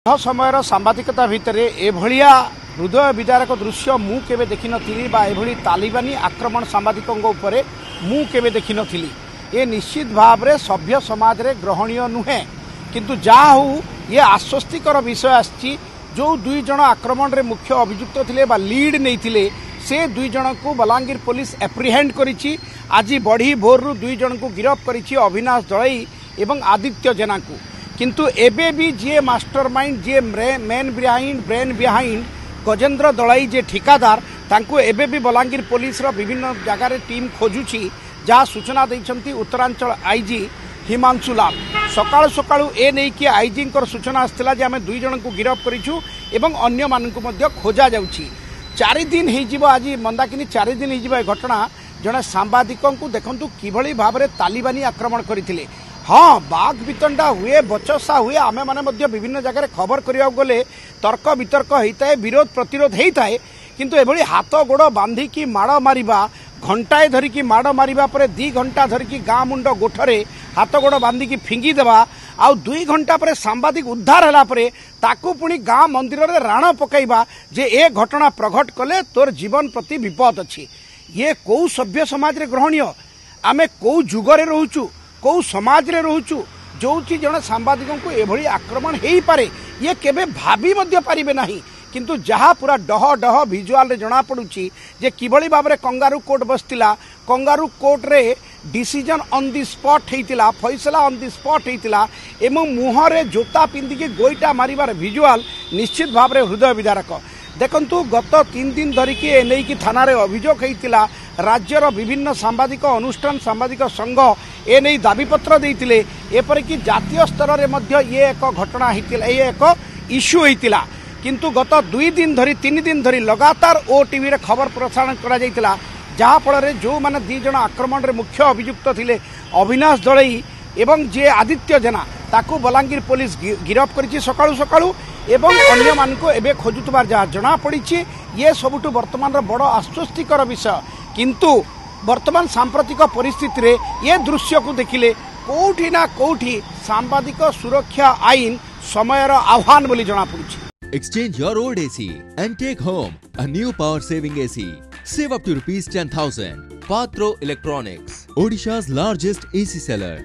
ସମୟର ସାମ୍ବାଦିକତା ଭିତରେ ଏଭଳିଆ ହୃଦୟ ବିଦାରକ ଦୃଶ୍ୟ ମୁଁ କେବେ ଦେଖିନଥିଲି ବା ଏଭଳି ତାଲିବାନୀ ଆକ୍ରମଣ ସାମ୍ବାଦିକଙ୍କ ଉପରେ ମୁଁ କେବେ ଦେଖିନଥିଲି। ଏ ନିଶ୍ଚିତ ଭାବରେ ସଭ୍ୟ ସମାଜରେ ଗ୍ରହଣୀୟ ନୁହେଁ, କିନ୍ତୁ ଯାହା ହଉ ଇଏ ଆଶ୍ୱସ୍ତିକର ବିଷୟ ଆସିଛି। ଯେଉଁ ଦୁଇ ଜଣ ଆକ୍ରମଣରେ ମୁଖ୍ୟ ଅଭିଯୁକ୍ତ ଥିଲେ ବା ଲିଡ୍ ନେଇଥିଲେ ସେ ଦୁଇ ଜଣଙ୍କୁ ବଲାଙ୍ଗୀର ପୁଲିସ ଆପ୍ରିହେଣ୍ଡ କରିଛି। ଆଜି ବଢ଼ି ଭୋରରୁ ଦୁଇ ଜଣଙ୍କୁ ଗିରଫ କରିଛି, ଅଭିନାଶ ଦଳେଇ ଏବଂ ଆଦିତ୍ୟ ଜେନାଙ୍କୁ। किंतु एबे भी जी मास्टरमाइंड जी ब्रेन बिहाइंड गजेंद्र दलाई जे ठिकादार तांको एबे भी बलांगीर पुलिस रो विभिन्न जगार टीम खोजुची, जहाँ सूचना देइछंती उत्तरांचल आईजी हिमांशु लाल। सकाळु सकाळु ए नै कि आईजी सूचना आसला जे आमे दुई जन को गिरफ करिछु एवं अन्य मानकु मध्य खोजा जाउची। 4 दिन हेजिबो, आज मंदाकिनी 4 दिन हेजिबो ए घटना। जने सांबादिकंकु देखंतु किभली भाबरे तालिबानी आक्रमण करिथिले। हाँ, बाघ वितंडा हुए, बचसा हुए, आमे माने मध्य विभिन्न जगह खबर करिया गले तर्क वितर्क होता है, विरोध प्रतिरोध होता है, किंतु एभली हाथ गोड़ बांधिकी माड़ मारिबा, घंटाए धरिकी माड़ मारिबा परे 2 घंटा धरिकी गाँ मुंड गोठरे हाथ गोड़ बांधिकी फिंगी देवा, आउ 2 घंटा पर सांबादिक उद्धार होला परे ताकू पुणी गाँ मंदिर रे राण पकाइबा जे ए घटना प्रघट कले तोर जीवन प्रति विपद अछि। ये कौ सभ्य समाज रे ग्रहणीय? आमे कौ जुगरे रहूचु, कौ समाज रे रहूचु जो जड़े सांबादिकों को एभली आक्रमण हो पारे ये केबे भाभी मध्य पारिबे नहीं। किंतु जहाँ पूरा डह डह भिजुआल रे जना पड़ुची जे किभली भाबरे कंगारू कोर्ट बसतिला, कंगारू कोर्ट रे डिसीजन ऑन द स्पॉट हेतिला, फैसला ऑन द स्पॉट हेतिला एवं मुहरे जोता पिंधिकी गोईटा मारिबार भिजुआल निश्चित भाबरे हृदय विदारक। देखंतु गत 3 दिन धरिकी एने की थाना रे अभियोग हेतिला। राज्यर विभिन्न सांबादिक अनुष्ठान सांबादिक संघ एने दाबीपत्र देइतिले, एपरिकी जातीय स्तर रे मध्य ये एक घटना हेतिला, ये एक इश्यू हेतिला। किंतु गत 2 दिन धरी 3 दिन धरी लगातार ओटीवी रे खबर प्रसारण करा जाइतिला, जहाँ फल जो माने 2 जण आक्रमण रे मुख्य अभियुक्त थिले अविनाश दलई एवं जे आदित्य जेना ताकू बलांगीर पुलिस गिरफ करिछि सकाळु सकाळु एवं अन्य मानको एबे खोजुतबार जहाँ जना पड़िछि। ये सबुठु वर्तमान बड़ आश्वस्तिकर विषय। किंतु वर्तमान सांप्रतिक परिस्थिति रे ये दृश्य को देखिले कोठी ना कोठी सांबादिक सुरक्षा आईन समयर आह्वान बोली जना पड़ुछि। Exchange your old AC and take home a new power saving AC. Save up to ₹10,000. Patro Electronics, Odisha's largest AC seller.